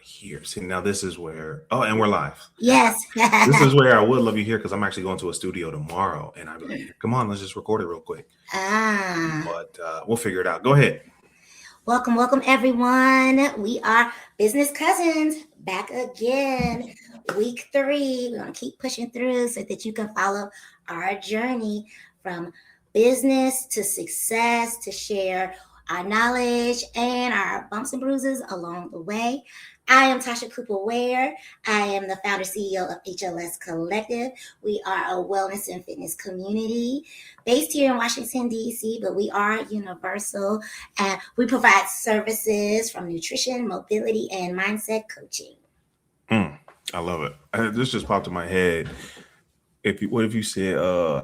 here. See, now this is where, and we're live. Yes. This is where I would love you here because I'm actually going to a studio tomorrow and I'd be like, come on, let's just record it real quick. Ah. But we'll figure it out. Go ahead. Welcome, everyone. We are Business Cousins back again. Week 3. We're going to keep pushing through so that you can follow our journey from business to success, to share our knowledge and our bumps and bruises along the way. I am Tasha Cooper Ware. I am the founder CEO of HLS Collective. We are a wellness and fitness community based here in Washington, D.C., but we are universal and we provide services from nutrition, mobility, and mindset coaching. I love it. This just popped in my head. What if you said,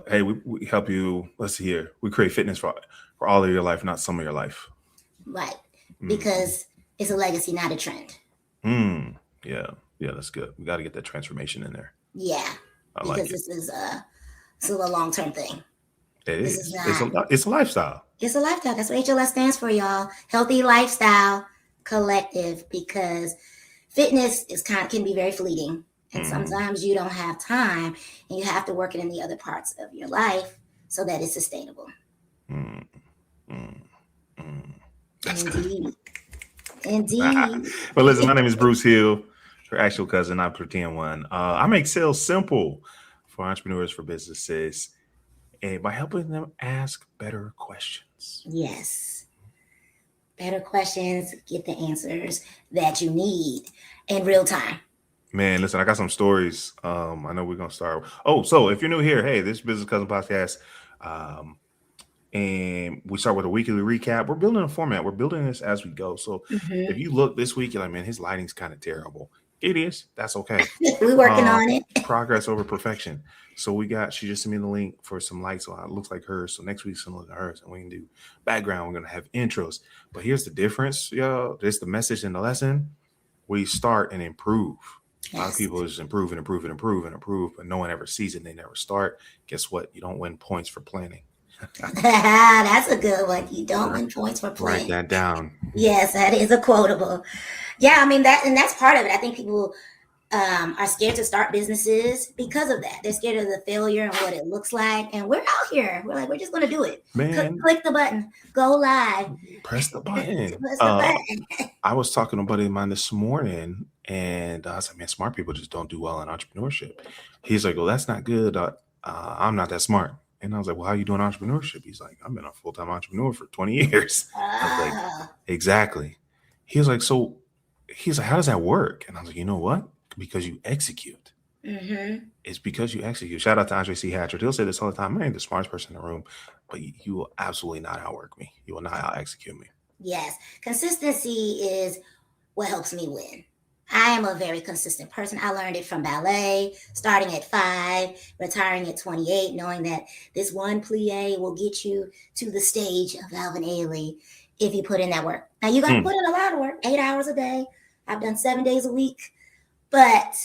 hey, we help you, let's see here, we create fitness for all of your life, not some of your life. Right. Because it's a legacy, not a trend. Yeah, that's good. We got to get that transformation in there. Yeah, because this is a long-term thing. It is. It's a lifestyle. It's a lifestyle. That's what HLS stands for, y'all. Healthy Lifestyle Collective. Because fitness can be very fleeting, and sometimes you don't have time, and you have to work it in the other parts of your life so that it's sustainable. That's Indeed. good. Indeed. Well, listen, my name is Bruce Hill, your actual cousin. I pretend one. I make sales simple for entrepreneurs, for businesses, and by helping them ask better questions. Yes. Better questions, get the answers that you need in real time. Man, listen, I got some stories. I know we're going to start. So if you're new here, hey, this is Business Cousin Podcast. And we start with a weekly recap. We're building a format. We're building this as we go. So if you look this week, you're like, man, his lighting's kind of terrible. It is. That's okay. We're working on it. Progress over perfection. So she just sent me the link for some lights. So it looks like hers. So next week's going to look like hers. And we can do background. We're going to have intros. But here's the difference, y'all. This is the message in the lesson. We start and improve. Yes. A lot of people just improve, but no one ever sees it. They never start. Guess what? You don't win points for planning. That's a good one. You don't win points for planning. Write that down. Yes, that is a quotable. Yeah, I mean that's part of it. I think people are scared to start businesses because of that. They're scared of the failure and what it looks like. And we're out here. We're like, we're just going to do it. Man, click the button. Go live. Press the button. Press the button. I was talking to a buddy of mine this morning, and I was like, man, smart people just don't do well in entrepreneurship. He's like, well, that's not good. I'm not that smart. And I was like, well, how are you doing entrepreneurship? He's like, I've been a full-time entrepreneur for 20 years. I was like, exactly. He was like, how does that work? And I was like, you know what? Because you execute. It's because you execute. Shout out to Andre C. Hatchard. He'll say this all the time. I ain't the smartest person in the room, but you will absolutely not outwork me. You will not out-execute me. Yes. Consistency is what helps me win. I am a very consistent person. I learned it from ballet, starting at 5, retiring at 28, knowing that this one plie will get you to the stage of Alvin Ailey if you put in that work. Now, you're going to put in a lot of work, 8 hours a day. I've done 7 days a week, but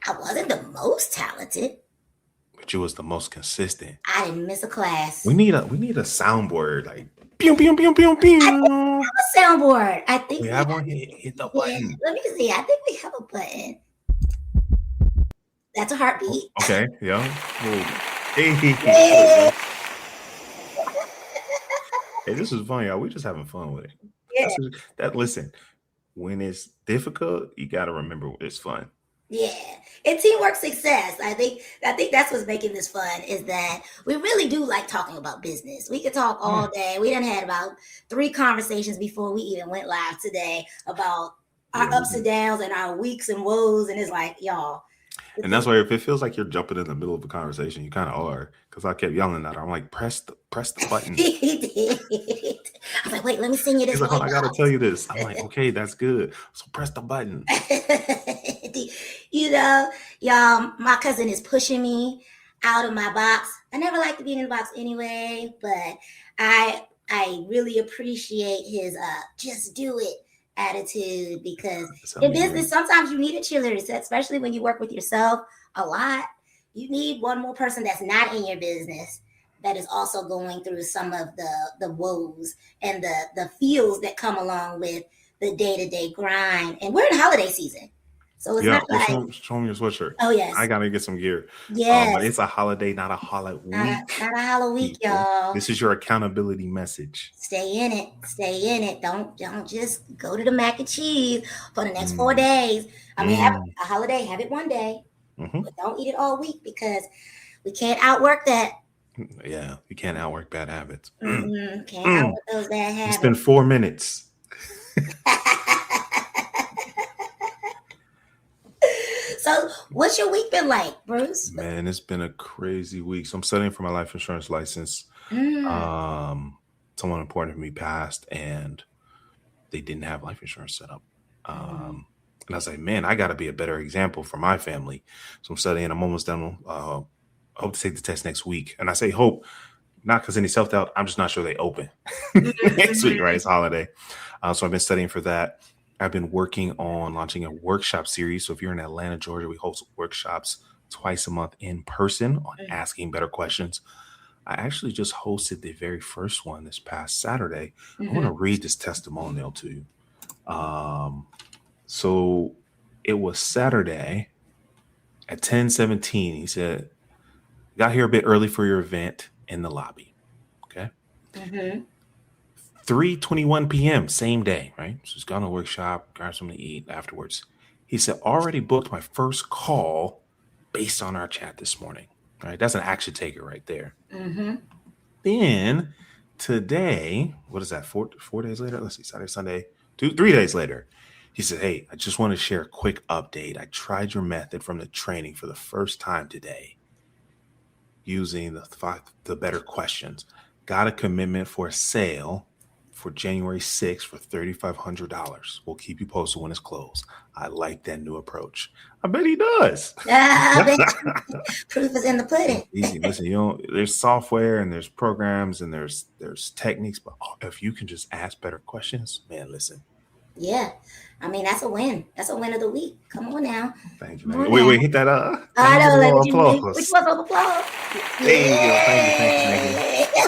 I wasn't the most talented. But you was the most consistent. I didn't miss a class. We need a soundboard, like pew pew pew pew pew. I have a soundboard. I think we have one. Hit the button. Let me see. I think we have a button. That's a heartbeat. Okay. Yeah. Hey, this is fun, y'all. We're just having fun with it. Yeah. Listen, when it's difficult, you got to remember it's fun. Yeah, and teamwork success. I think that's what's making this fun is that we really do like talking about business. We could talk all day. We done had about 3 conversations before we even went live today about our ups and downs and our weeks and woes. And it's like, y'all. And that's why if it feels like you're jumping in the middle of a conversation, you kind of are. Because I kept yelling at her. I'm like, press the button. He did. I was like, wait, let me sing you this. He's like, I got to tell you this. I'm like, okay, that's good. So press the button. Y'all, my cousin is pushing me out of my box. I never like to be in the box anyway, but I really appreciate his just do it attitude, because in business, sometimes you need a cheerleader, especially when you work with yourself a lot. You need one more person that's not in your business that is also going through some of the woes and the feels that come along with the day-to-day grind. And we're in holiday season. So it's Yeah, not well, like, show me your sweatshirt. oh yes, I gotta get some gear. But yes, it's a holiday, not a holiday not a, week, not a Halloween week, people. y'all. This is your accountability message. Stay in it. Stay in it. Don't just go to the mac and cheese for the next 4 Mm, days. I mean, have mm, a holiday, have it one day, mhm. but don't eat it all week because we can't outwork that. Yeah, you can't outwork bad habits. Can't Mm. outwork those bad It's been habits. 4 minutes. So, what's your week been like, Bruce? Man, it's been a crazy week. So I'm studying for my life insurance license. Mm, Someone important to me passed, and they didn't have life insurance set up. mm, And I was like, man, I got to be a better example for my family. So I'm studying. I'm almost done. I hope to take the test next week. And I say hope, not because any self doubt. I'm just not sure they open next week, right? mm, It's holiday. So I've been studying for that. I've been working on launching a workshop series. So if you're in Atlanta, Georgia, we host workshops twice a month in person on asking better questions. I actually just hosted the very first one this past Saturday. I want to mhm, read this testimonial to you. So it was Saturday at 10:17. He said, got here a bit early for your event in the lobby. Okay. mhm. 3:21 p.m. same day, right? So he's gone to workshop, grab something to eat afterwards. He said, already booked my first call based on our chat this morning. Right. That's an action taker right there. Mhm. Then today, what is that? Four days later? Let's see, Saturday, Sunday, 3 days later. He said, hey, I just want to share a quick update. I tried your method from the training for the first time today using the better questions. Got a commitment for a sale for January 6th for $3,500. We'll keep you posted when it's closed. I like that new approach. I bet he does. Ah, proof is in the pudding. Easy. Listen, there's software and there's programs and there's techniques, but if you can just ask better questions, man, listen. Yeah. I mean, that's a win. That's a win of the week. Come on now. Thank you. Come Thank on you. Wait, now. hit that I give me know, a like, little which applause. was up applause? There you go. Thank you. Yeah.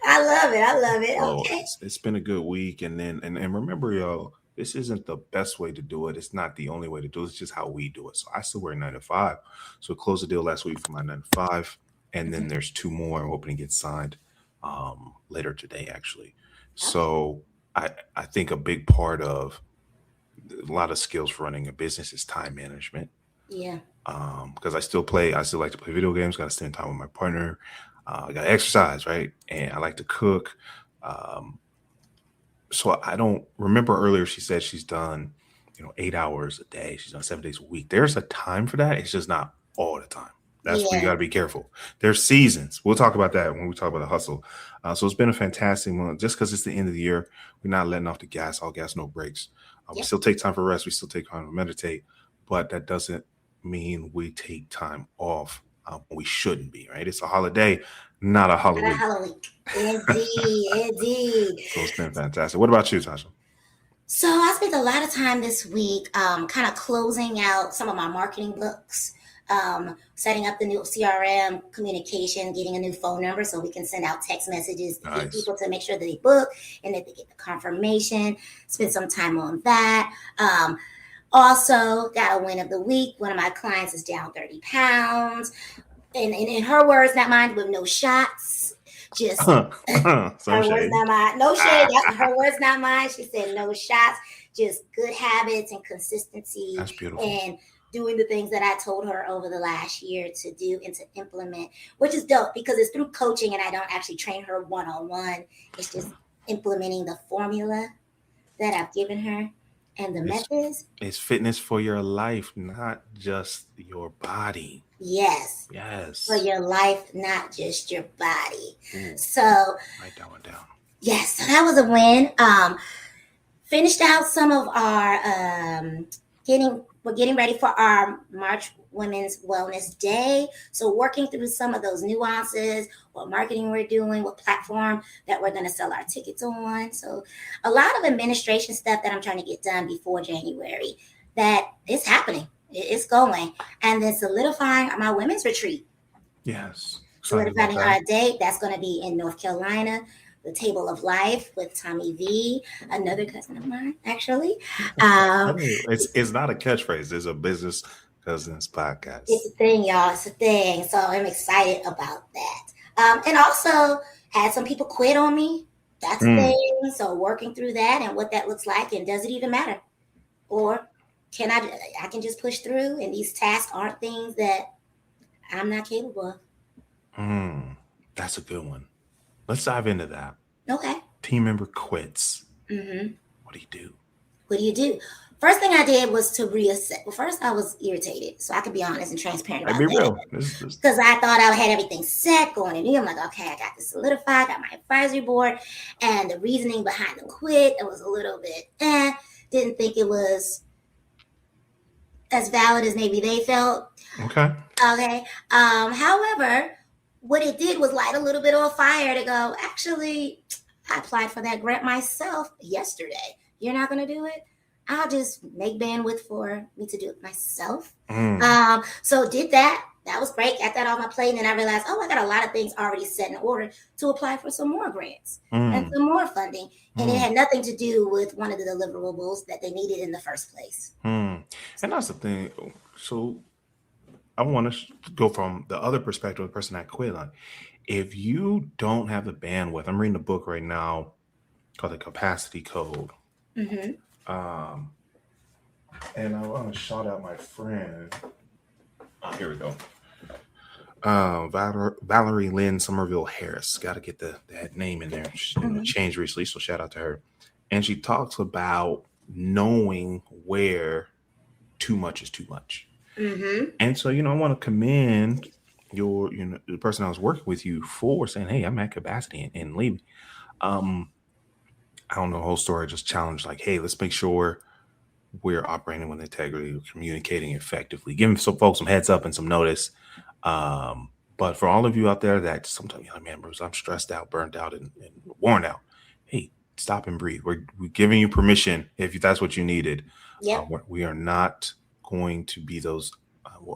I love it. I love it. So Okay. it's been a good week, and then and remember, y'all, this isn't the best way to do it. It's not the only way to do it. It's just how we do it. So I still work 9 to 5. So I closed the deal last week for my 9 to 5, and then there's 2 more I'm hoping to get signed later today, actually. So I think a big part of a lot of skills for running a business is time management. Yeah. Because I still like to play video games, got to spend time with my partner. I got to exercise, right? And I like to cook. So I don't remember earlier she said she's done, 8 hours a day. She's done 7 days a week. There's a time for that. It's just not all the time. That's where you Yeah. got to be careful. There's seasons. We'll talk about that when we talk about the hustle. So it's been a fantastic month. Just because it's the end of the year, we're not letting off the gas, all gas, no brakes. We Yep. still take time for rest. We still take time to meditate, but that doesn't mean we take time off when we shouldn't be, right? It's a holiday, not a Not a Halloween. Halloween. Indeed. So it's been fantastic. What about you, Tasha? So I spent a lot of time this week kind of closing out some of my marketing books, setting up the new CRM communication, getting a new phone number so we can send out text messages to get people to make sure that they book and that they get the confirmation. Spend some time on that. Also got a win of the week. One of my clients is down 30 pounds. And in her words, not mine, with no shots. Just Some her words, shade. not mine. No shade. Her words, not mine. She said no shots, just good habits and consistency. That's beautiful. And doing the things that I told her over the last year to do and to implement, which is dope because it's through coaching and I don't actually train her one-on-one. It's just implementing the formula that I've given her and the methods. It's fitness for your life, not just your body. Yes. Yes. For your life, not just your body. Ooh, So write that one down. yes, so that was a win. Finished out some of our we're getting ready for our March Women's Wellness Day. So working through some of those nuances, what marketing we're doing, what platform that we're going to sell our tickets on. So a lot of administration stuff that I'm trying to get done before January that is happening. It's going. And then solidifying my women's retreat. Yes. Solidifying our date. That's going to be in North Carolina. The Table of Life with Tommy V, another cousin of mine, actually. I Um, mean, it's not a catchphrase. It's a business cousins it's podcast. a thing, y'all. It's a thing. So I'm excited about that. And also had some people quit on me. That's a Mm, thing. So working through that and what that looks like, and does it even matter? Or can I can just push through, and these tasks aren't things that I'm not capable of. mm, that's a good one. Let's dive into that. Okay. Team member quits. hmm What do you do? What do you do? First thing I did was to reassess. Well, first I was irritated, so I could be honest and transparent I about be that. real. This Because I thought I had everything set going in. I'm like, okay, I got this solidified, got my advisory board, and the reasoning behind the quit, it was a little bit, didn't think it was as valid as maybe they felt. okay. Okay. However, what it did was light a little bit of a fire to go, actually, I applied for that grant myself yesterday. You're not going to do it? I'll just make bandwidth for me to do it myself. Mm, So did that. That was great. Got that off my plate. And then I realized, oh, I got a lot of things already set in order to apply for some more grants and mm, some more funding. And it mm, had nothing to do with one of the deliverables that they needed in the first place. mm. And that's the thing. So I want to go from the other perspective of the person that quit. Like, if you don't have the bandwidth, I'm reading a book right now called The Capacity Code. Mm-hmm. Um, and I want to shout out my friend. Oh, here we go. Valerie Lynn Somerville Harris. Got to get that name in there. She Mm-hmm. changed recently, so shout out to her. And she talks about knowing where too much is too much. Mm-hmm. And so, I want to commend the person I was working with you for saying, "Hey, I'm at capacity and leave." Um, I don't know the whole story. Just challenged, like, "Hey, let's make sure we're operating with integrity, communicating effectively, giving some folks some heads up and some notice." But for all of you out there that sometimes you're like, "Man, Bruce, I'm stressed out, burnt out, and worn out." Hey, stop and breathe. We're giving you permission if that's what you needed. Yep. We are not going to be those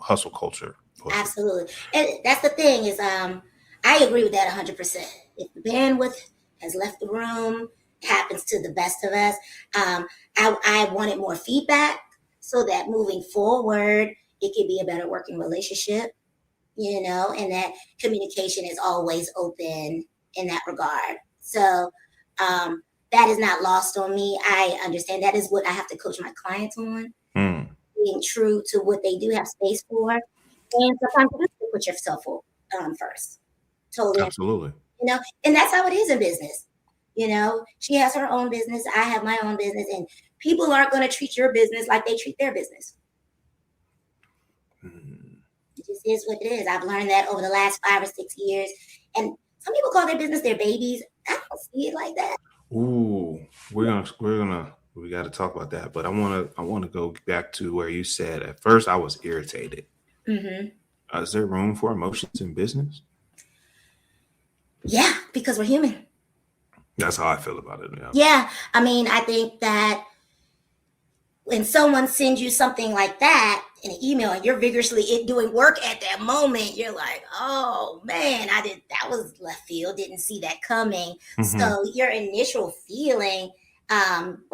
hustle culture pushers. Absolutely. And that's the thing is, I agree with that 100%. If the bandwidth has left the room, it happens to the best of us. I wanted more feedback so that moving forward, it could be a better working relationship, and that communication is always open in that regard. So that is not lost on me. I understand that is what I have to coach my clients on, Mm, being true to what they do have space for. And sometimes you have to put yourself first. Totally. absolutely. And that's how it is in business. She has her own business. I have my own business. And people aren't going to treat your business like they treat their business. Mm. It just is what it is. I've learned that over the last 5 or 6 years. And some people call their business their babies. I don't see it like that. Ooh, we got to talk about that. But I want to go back to where you said at first I was irritated. Mm-hmm. Is there room for emotions in business? Yeah, because we're human. That's how I feel about it. Yeah. I mean, I think that when someone sends you something like that in an email and you're vigorously doing work at that moment, you're like, oh man, that was left field, didn't see that coming. Mm-hmm. So your initial feeling, we're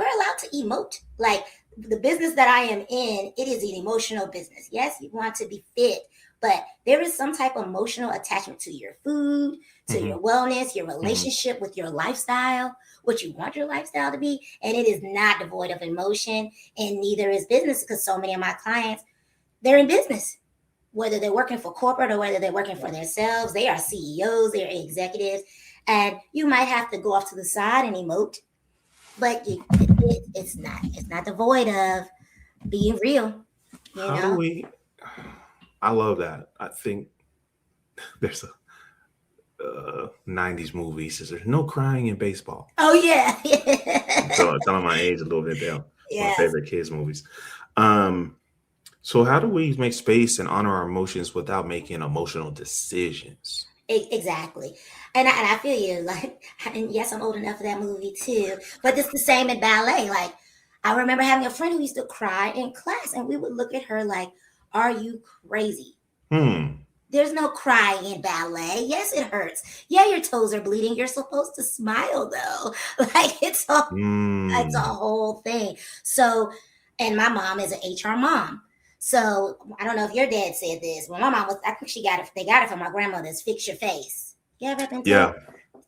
allowed to emote. Like the business that I am in, it is an emotional business. Yes, you want to be fit, but there is some type of emotional attachment to your food, to Mm-hmm. your wellness, your relationship with your lifestyle, what you want your lifestyle to be. And it is not devoid of emotion, and neither is business, because so many of my clients, they're in business, whether they're working for corporate or whether they're working for themselves. They are CEOs, they're executives, and you might have to go off to the side and emote, but it's not devoid of being real. How do we? I love that. I think there's a 90s movie says there's no crying in baseball. Oh yeah. So telling my age a little bit there. Yes. My favorite kids movies. So how do we make space and honor our emotions without making emotional decisions? Exactly. And I feel you. Like, and yes, I'm old enough for that movie too. But it's the same in ballet. Like, I remember having a friend who used to cry in class, and we would look at her like, "Are you crazy?" Hmm. There's no crying in ballet. Yes, it hurts. Yeah, your toes are bleeding. You're supposed to smile though. Like it's a Mm. whole thing. So, and my mom is an HR mom. So I don't know if your dad said this, but my mom was, I think she got it, they got it from my grandmother's fix your face. You ever been told Yeah,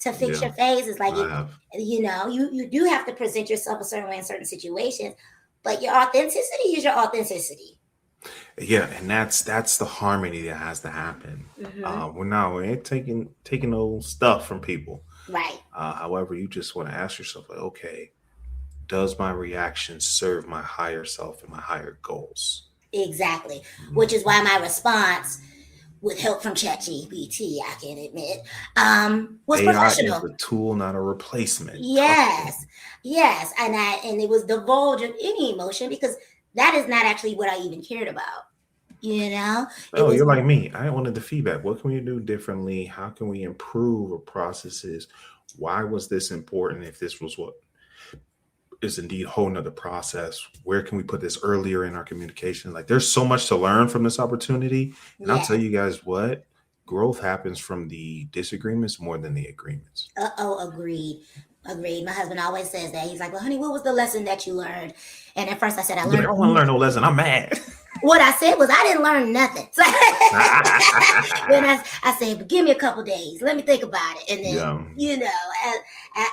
to fix yeah, your face? It's like I have. you do have to present yourself a certain way in certain situations, but your authenticity is your authenticity. Yeah, and that's the harmony that has to happen. Hmm. We ain't taking no stuff from people. Right. However, you just want to ask yourself, like, okay, does my reaction serve my higher self and my higher goals? Exactly. Which Mm. is why my response, with help from ChatGPT, I can admit, was AI is professional. a tool, not a replacement. Trust me. Yes, yes, and it was divulge of any emotion because that is not actually what I even cared about. You know, it Oh, was you're like me. I wanted the feedback. What can we do differently? How can we improve our processes? Why was this important? If this was what is indeed a whole nother process, where can we put this earlier in our communication? Like there's so much to learn from this opportunity. And I'll tell yes. you guys what, growth happens from the disagreements more than the agreements. Oh, agreed. Agreed. My husband always says that. He's like, "Well, honey, what was the lesson that you learned?" And at first, I said, "I Look, I learned." don't want to learn no lesson. I'm mad. What I said was, "I didn't learn nothing." So then I said, "But give me a couple days. Let me think about it." And then, Yeah.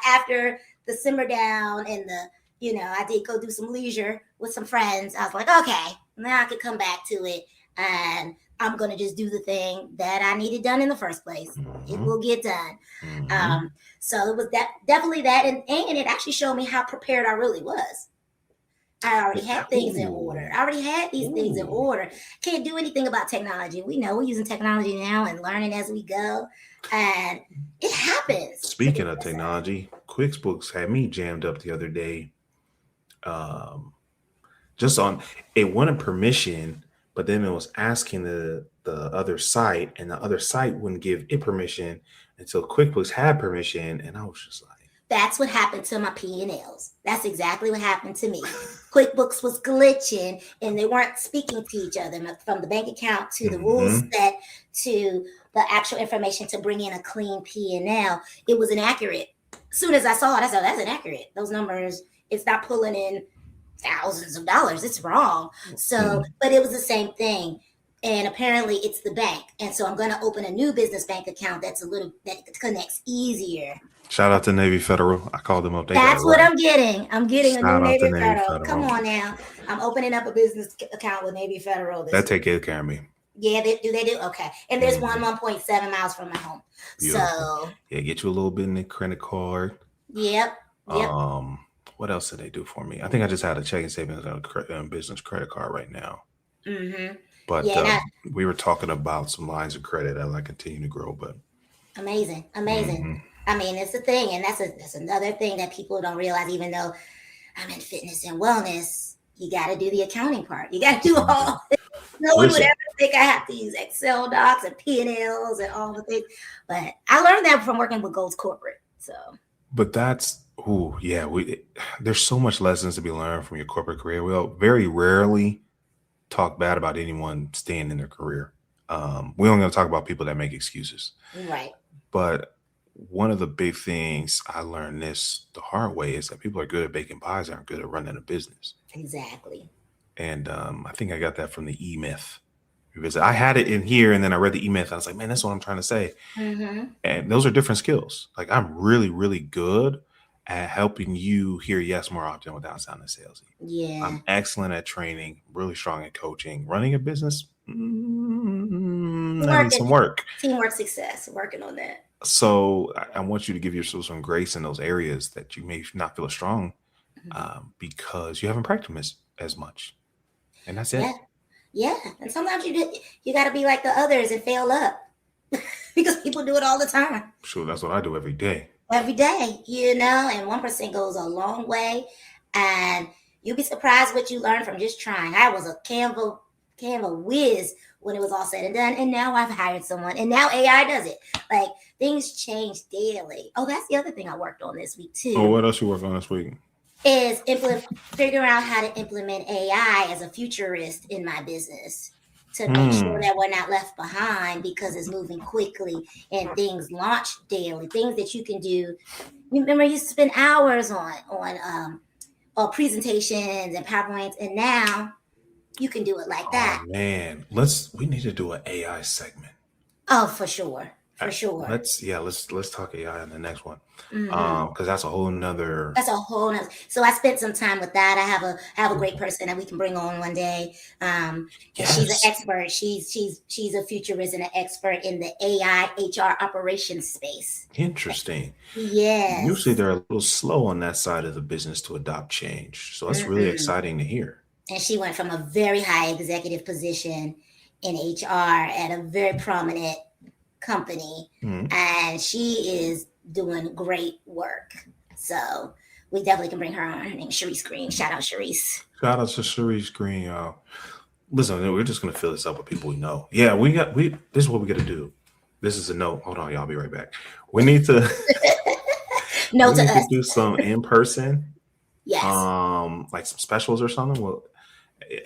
after the simmer down and I did go do some leisure with some friends. I was like, okay, now I could come back to it, and I'm gonna just do the thing that I needed done in the first place. It Hmm. will get done. Hmm. So it was definitely that, and it actually showed me how prepared I really was. I already had things in order. Ooh. I already had these things in Ooh. order. Can't do anything about technology. We know we're using technology now and learning as we go. And it happens. Speaking of technology, QuickBooks had me jammed up the other day. Um, just on it wanted permission, but then it was asking the other site, and the other site wouldn't give it permission until QuickBooks had permission, and I was just like, That's what happened to my P&Ls. That's exactly what happened to me. QuickBooks was glitching and they weren't speaking to each other from the bank account to the rules mm-hmm, set to the actual information to bring in a clean P&L. It was inaccurate. As soon as I saw it, I said, that's inaccurate. Those numbers, it's not pulling in thousands of dollars. It's wrong. So, but it was the same thing. And apparently it's the bank. And so I'm going to open a new business bank account that connects easier. shout out to Navy Federal. I called them up. They got it That's what right. I'm getting. I'm getting a new Shout out to Navy Navy Federal. Come Federal. on now. I'm opening up a business account with Navy Federal this That week. take care of me. Yeah, they do? Okay. And there's Mhm. 1.7 miles from my home. Beautiful. So, Yeah, get you a little bit in the credit card. yep. Um, what else did they do for me? I think I just had a checking savings and a business credit card right now. Mm-hmm. But Yeah, we were talking about some lines of credit that I continue to grow. But amazing. Amazing. mhm. I mean, it's a thing. And that's another thing that people don't realize, even though I'm in fitness and wellness, you got to do the accounting part. You got to do all. No one would Listen, ever think I have to use Excel docs and P&Ls and all the things. But I learned that from working with Gold's Corporate. So, but there's so much lessons to be learned from your corporate career. We'll very rarely talk bad about anyone staying in their career. We only going to talk about people that make excuses. right. But one of the big things I learned this the hard way is that people are good at baking pies, aren't good at running a business. Exactly. And I think I got that from the E Myth. Because I had it in here and then I read the E Myth. I was like, man, that's what I'm trying to say. Mm-hmm. And those are different skills. Like I'm really, really good at helping you hear yes more often without sounding salesy. Yeah. I'm excellent at training, really strong at coaching. Running a business, I need some work. Teamwork success, working on that. So I want you to give yourself some grace in those areas that you may not feel as strong because you haven't practiced as much. And that's it. Yeah. Yeah. And sometimes you got to be like the others and fail up because people do it all the time. Sure, that's what I do every day. Every day, and 1% goes a long way. And you'll be surprised what you learn from just trying. I was a Canva whiz when it was all said and done. And now I've hired someone and now AI does it. Like things change daily. Oh, that's the other thing I worked on this week too. Oh, what else you work on this week? Is figuring out how to implement AI as a futurist in my business. to make sure that we're not left behind because it's moving quickly and things launch daily, things that you can do. You remember you used to spend hours on presentations and PowerPoints, and now you can do it like that. Oh man, we need to do an AI segment. Oh, for sure. For sure. Let's talk AI in the next one. Mhm. Because that's a whole nother. That's a whole nother. So I spent some time with that. I have a great person that we can bring on one day. And she's an expert. She's a futurist and an expert in the AI HR operations space. Interesting. Yes. Usually they're a little slow on that side of the business to adopt change. So that's really exciting to hear. And she went from a very high executive position in HR at a very prominent company, and she is doing great work. So we definitely can bring her on. Her name is Cherise Green. Shout out Cherise. Shout out to Cherise Green, y'all. Listen, we're just gonna fill this up with people we know. Yeah, this is what we gotta do. This is a note. Hold on, y'all. I'll be right back. We need to do some in person. Yes. Like some specials or something. Well,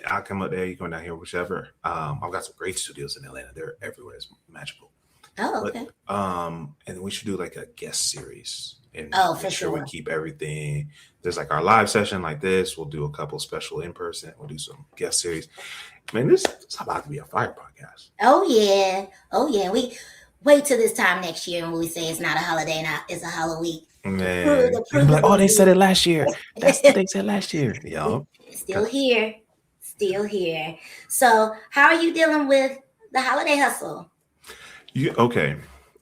I'll come up there, you come down here, whichever. I've got some great studios in Atlanta. They're everywhere. It's magical. Oh, okay. And we should do like a guest series. And for sure. We keep everything. There's like our live session like this. We'll do a couple special in person. We'll do some guest series. Man, this is about to be a fire podcast. Oh yeah. We wait till this time next year when we say it's not a holiday, now it's a Halloween. Man, like, they said it last year. That's what they said last year. Yo, still here. So, how are you dealing with the holiday hustle? Okay.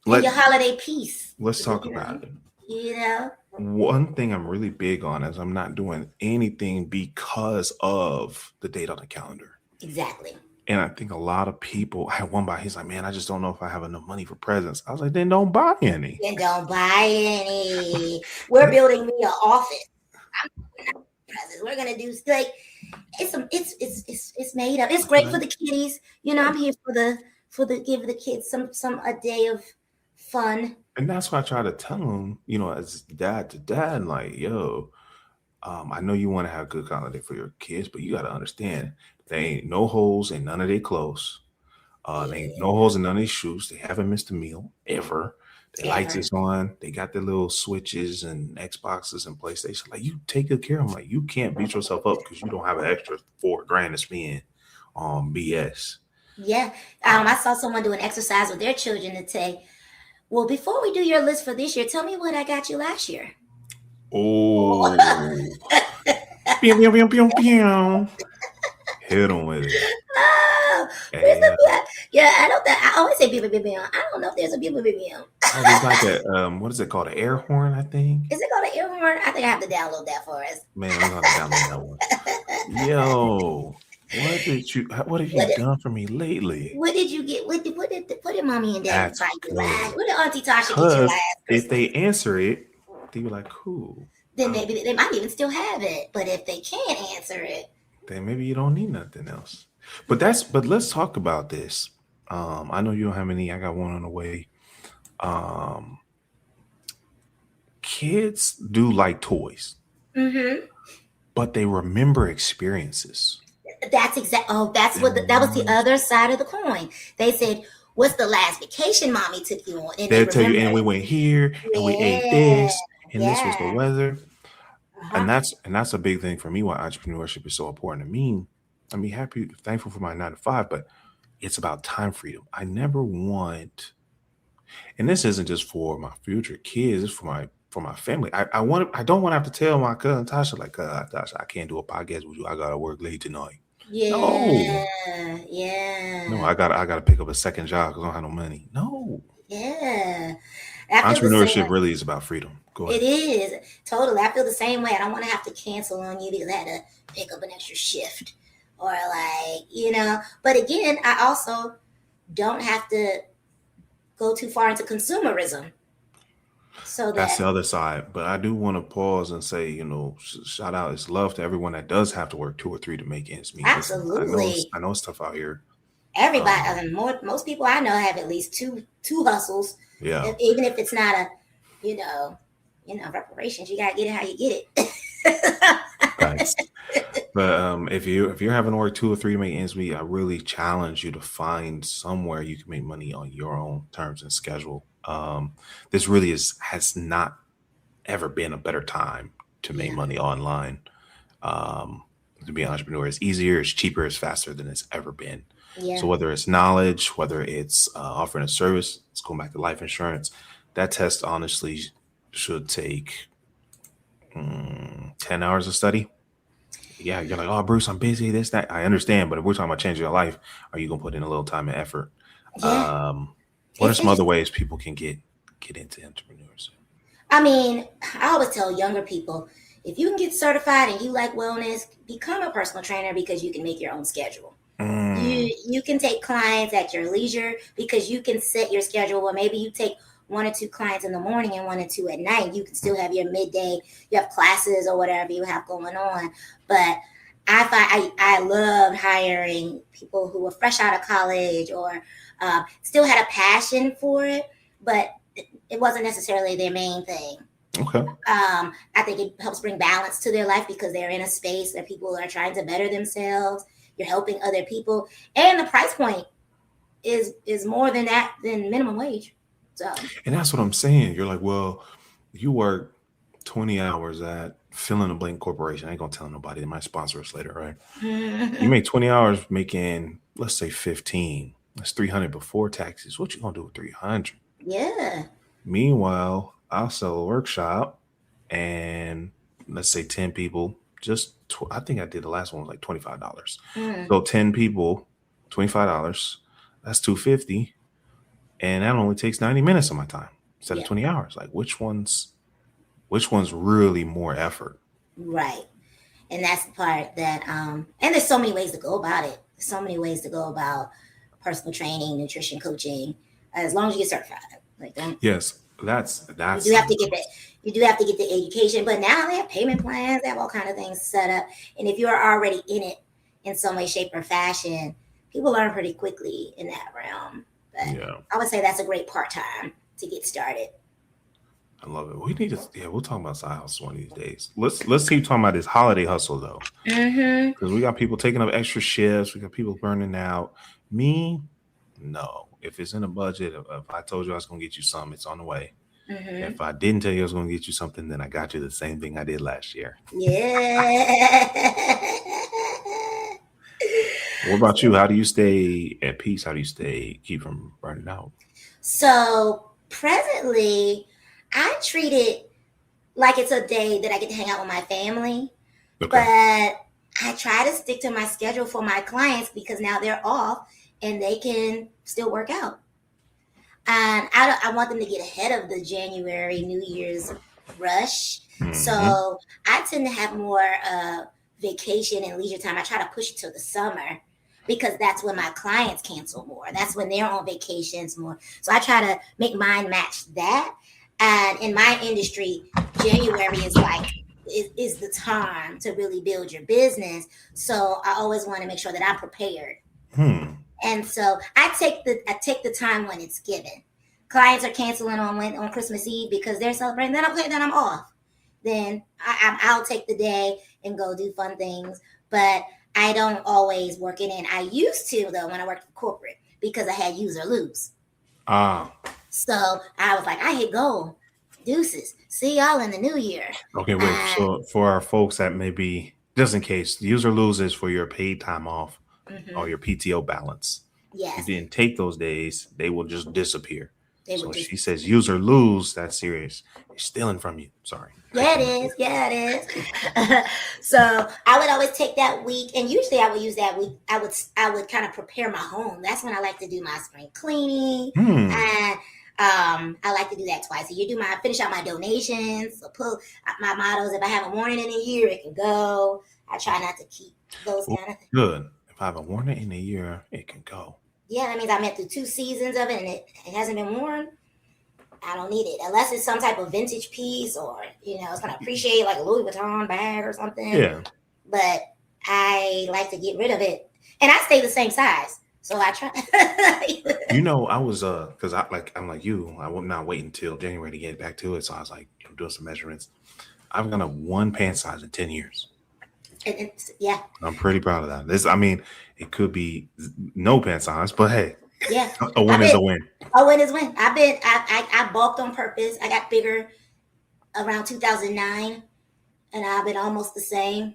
Your holiday peace. Let's talk about it. You know, one thing I'm really big on is I'm not doing anything because of the date on the calendar. Exactly. And I think a lot of people, I had one guy, he's like, man, I just don't know if I have enough money for presents. I was like, then don't buy any. We're building me an office. Presents. We're gonna do like it's made up. It's great for the kiddies. You know, I'm here for the give the kids a day of fun. And that's why I try to tell them, you know, as dad to dad, like, yo, I know you want to have a good holiday for your kids, but you got to understand there ain't no holes in none of their clothes. There ain't no holes in none of their shoes. They haven't missed a meal ever. The lights is on. They got their little Switches and Xboxes and PlayStation. Like, you take good care of them. Like, you can't beat yourself up because you don't have an extra $4,000 to spend on BS. Yeah. I saw someone do an exercise with their children to say, well, before we do your list for this year, tell me what I got you last year. Oh. Pew, pew, pew, pew, pew. Hit them with it. Oh, where's the black? Yeah, I always say pew, pew, pew, pew. I don't know if there's a pew, pew, pew, pew. Oh, there's like a, what is it called? An air horn, I think. Is it called an air horn? I think I have to download that for us. Man, we're going to download that one. Yo. What have you done for me lately? What did you get? What did mommy and daddy fight you last? What did Auntie Tasha get you last? If they answer it, they be like, cool. Then maybe they might even still have it. But if they can't answer it, then maybe you don't need nothing else. But let's talk about this. I know you don't have any. I got one on the way. Kids do like toys, but they remember experiences. That's exact. Oh, that was the other side of the coin. They said, "What's the last vacation mommy took you on?" And they'll tell you, and we went here, and we ate this, and this was the weather. And that's a big thing for me. Why entrepreneurship is so important to me. I mean, thankful for my 9-to-5, but it's about time freedom. I never want, and this isn't just for my future kids. It's for my family. I don't want to have to tell my cousin Tasha, like, Tasha, I can't do a podcast with you. I gotta work late tonight. Yeah. No, I gotta pick up a second job because I don't have no money. No. Yeah. Entrepreneurship really is about freedom. Go ahead. It is. Totally. I feel the same way. I don't want to have to cancel on you because I had to pick up an extra shift or but again, I also don't have to go too far into consumerism. So that's the other side. But I do want to pause and say, shout out, it's love to everyone that does have to work 2 or 3 to make ends meet. Absolutely. I know it's tough out here. Everybody, most people I know have at least two hustles. Yeah. Even if it's not a, reparations, you gotta get it how you get it. Nice. But if you're having to work 2 or 3 to make ends meet, I really challenge you to find somewhere you can make money on your own terms and schedule. This really has not ever been a better time to make Yeah. money online. Um, to be an entrepreneur, it's easier, it's cheaper, it's faster than it's ever been. So Yeah. whether it's knowledge, whether it's offering a service, it's going back to life insurance. That test honestly should take 10 hours of study. Yeah, you're like, oh, Bruce, I'm busy, this, that. I understand, but if we're talking about changing your life, are you gonna put in a little time and effort? Yeah. What are It's some other interesting. ways people can get into entrepreneurs? I mean, I always tell younger people, if you can get certified and you like wellness, become a personal trainer because you can make your own schedule. You can take clients at your leisure because you can set your schedule. Well, maybe you take 1 or 2 clients in the morning and 1 or 2 at night. You can still have your midday. You have classes or whatever you have going on. But I love hiring people who were fresh out of college or still had a passion for it, but it wasn't necessarily their main thing. Okay. I think it helps bring balance to their life because they're in a space where people are trying to better themselves. You're helping other people, and the price point is more than minimum wage. So, And that's what I'm saying. You're like, well, you work 20 hours at fill in the blank corporation. I ain't gonna tell nobody. They might sponsor us later, right? You make 20 hours making, let's say 15. That's 300 before taxes. What you gonna do with 300? yeah, Meanwhile, I'll sell a workshop and let's say 10 people, I think I did the last one was like $25. So 10 people, $25, that's 250. And that only takes 90 minutes of my time instead of yeah, 20 hours. Like which one's really more effort? right. And that's the part that and there's so many ways to go about it. There's so many ways to go about personal training, nutrition coaching, as long as you get certified. Like don't Yes, you that's do have to get that. You do have to get the education, but now they have payment plans. They have all kind of things set up. And if you're already in it in some way, shape, or fashion, people learn pretty quickly in that realm. But yeah, I would say that's a great part time to get started. I love it. We need to we'll talk about side hustle one of these days. Let's keep talking about this holiday hustle though. Mm-hmm. Because we got people taking up extra shifts, we got people burning out. Me, no. If it's in a budget, if I told you I was gonna get you something, it's on the way. Mm-hmm. If I didn't tell you I was gonna get you something, then I got you the same thing I did last year. Yeah. What about you? How do you stay at peace? How do you keep from burning out? So presently, I treat it like it's a day that I get to hang out with my family, Okay. but I try to stick to my schedule for my clients because now they're off and they can still work out. And I want them to get ahead of the January New Year's rush. Mm-hmm. So I tend to have more vacation and leisure time. I try to push it to the summer because that's when my clients cancel more. That's when they're on vacations more. So I try to make mine match that. And in my industry, January is like is the time to really build your business. So I always want to make sure that I'm prepared. And so I take the time when it's given. Clients are canceling on Christmas Eve because they're celebrating. Then I'm off. Then I'll take the day and go do fun things. But I don't always work it in. I used to though when I worked for corporate because I had use or lose. So I was like, I hit goal. Deuces. See y'all in the new year. Okay, wait. So for our folks that maybe just in case, use or lose is for your paid time off or your PTO balance. Yes. If you didn't take those days, they will just disappear. So she says use or lose, that's serious. They're stealing from you. Sorry. Yeah, it is. So I would always take that week, and usually I would use that week. I would kind of prepare my home. That's when I like to do my spring cleaning, and I like to do that twice a year. Finish out my donations. So pull my mottos. If I have a warning in a year, it can go. I try not to keep those kind of things. Good. If I have a warning in a year, it can go. Yeah, that means I went through 2 seasons of it, and it hasn't been worn. I don't need it unless it's some type of vintage piece or it's gonna appreciate like a Louis Vuitton bag or something. Yeah. But I like to get rid of it, and I stay the same size, so I try. I was because I'm like you. I will not wait until January to get back to it. So I was like, I'm doing some measurements. I've gone up 1 pant size in 10 years. Yeah, I'm pretty proud of that. I mean, it could be no pants on us, but hey, yeah. a I've win is been. a win. Oh, win is win. I bulked on purpose. I got bigger around 2009, and I've been almost the same,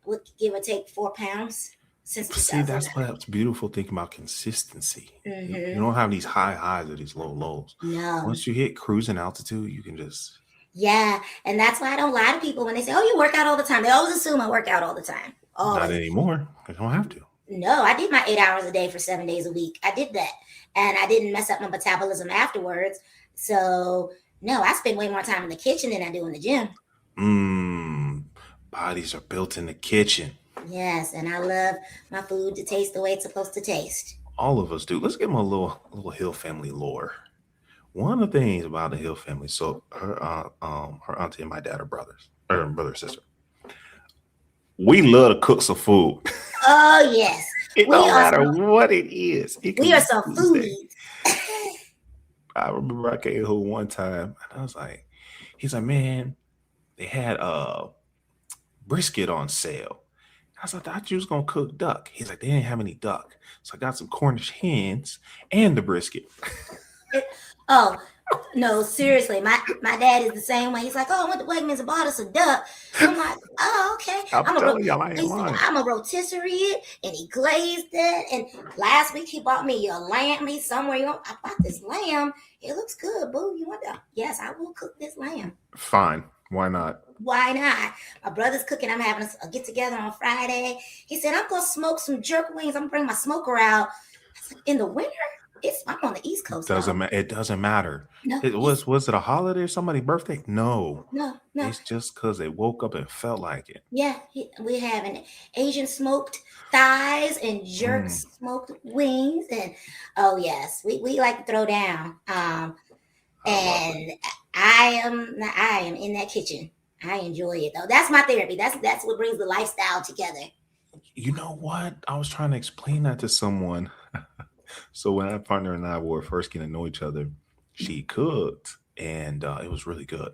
with give or take 4 pounds since See, that's 2009. what's beautiful thinking about consistency. You Mm-hmm. don't have these high highs or these low lows. No. Once you hit cruising altitude, you can just Yeah, and that's why I don't lie to people when they say, "Oh, you work out all the time." They always assume I work out all the time. not Always. anymore. I don't have to. No, I did my 8 hours a day for 7 days a week. I did that, and I didn't mess up my metabolism afterwards. So no, I spend way more time in the kitchen than I do in the gym. Mmm. Bodies are built in the kitchen. Yes, and I love my food to taste the way it's supposed to taste. All of us do. Let's give them a little Hill family lore. One of the things about the Hill family, so her auntie and my dad are brothers, or brother and sister. We love to cook some food. Oh yes, It we don't are matter some, what it is. It can we are be some Tuesday. foodies. I remember I came home one time and I was like, he's like, man, they had brisket on sale. I was like, I thought you was gonna cook duck. He's like, they didn't have any duck. So I got some Cornish hens and the brisket. Oh no, seriously, my dad is the same way. He's like, "Oh, I went to Wegmans and bought us a duck." I'm like, "Oh, okay." I'm telling y'all, I ain't lying. I'm a rotisserie it, and he glazed it. And last week he bought me a lamb. He's somewhere. I bought this lamb. It looks good, boo. You want that? Yes, I will cook this lamb. Fine. Why not? Why not? My brother's cooking. I'm having a get together on Friday. He said, "I'm gonna smoke some jerk wings. I'm gonna bring my smoker out." I was like, "In the winter?" I'm on the East Coast. It doesn't matter. No, It was it a holiday or somebody's birthday? No. no, no. It's just because they woke up and felt like it. Yeah, we have an Asian smoked thighs and jerk Mm, smoked wings, and oh yes, we like to throw down. I love it. And I am in that kitchen. I enjoy it though. That's my therapy. That's what brings the lifestyle together. You know what? I was trying to explain that to someone. So when our partner and I were first getting to know each other, she cooked, and it was really good.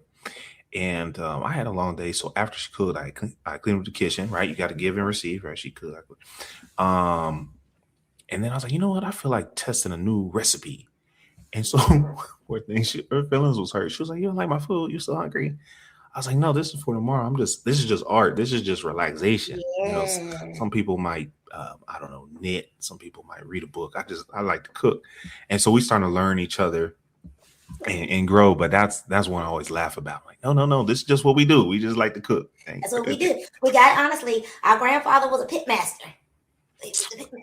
And I had a long day, so after she cooked, I cleaned up the kitchen. Right, you got to give and receive. Right, she cooked. I cooked. And then I was like, you know what? I feel like testing a new recipe. And so, poor thing, her feelings was hurt. She was like, "You don't like my food? You so hungry?" I was like, "No, this is for tomorrow. This is just art. This is just relaxation. You know, Yeah. some people might, I don't know, knit. Some people might read a book. I like to cook." And so we started to learn each other and grow. But that's one I always laugh about. Like, no, no, no. This is just what we do. We just like to cook. That's what we do. We got honestly, our grandfather was a pit master.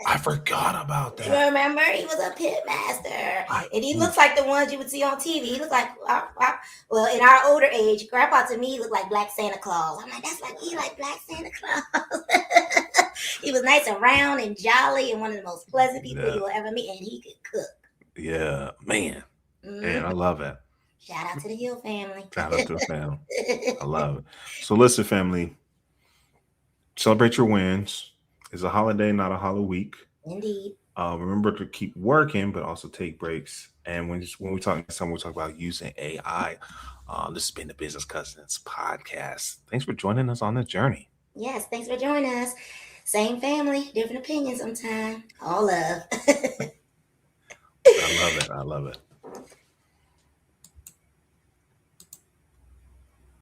I forgot about You that. remember? He was a pit master. I, And he looks like the ones you would see on TV. He looks like, well, in our older age, Grandpa to me looked like Black Santa Claus. I'm like, that's like, he like Black Santa Claus. He was nice and round and jolly and one of the most pleasant people yeah, you will ever meet. And he could cook. yeah, man. And I Mhm. love it. Shout out to the Hill family. Shout out to the family. I love it. So listen, family, celebrate your wins. It's a holiday, not a hollow week. Indeed. Remember to keep working, but also take breaks. And when we talk next time, we'll talk about using AI. This has been the Business Cousins podcast. Thanks for joining us on the journey. Yes, thanks for joining us. Same family, different opinions sometimes. All love. I love it. I love it.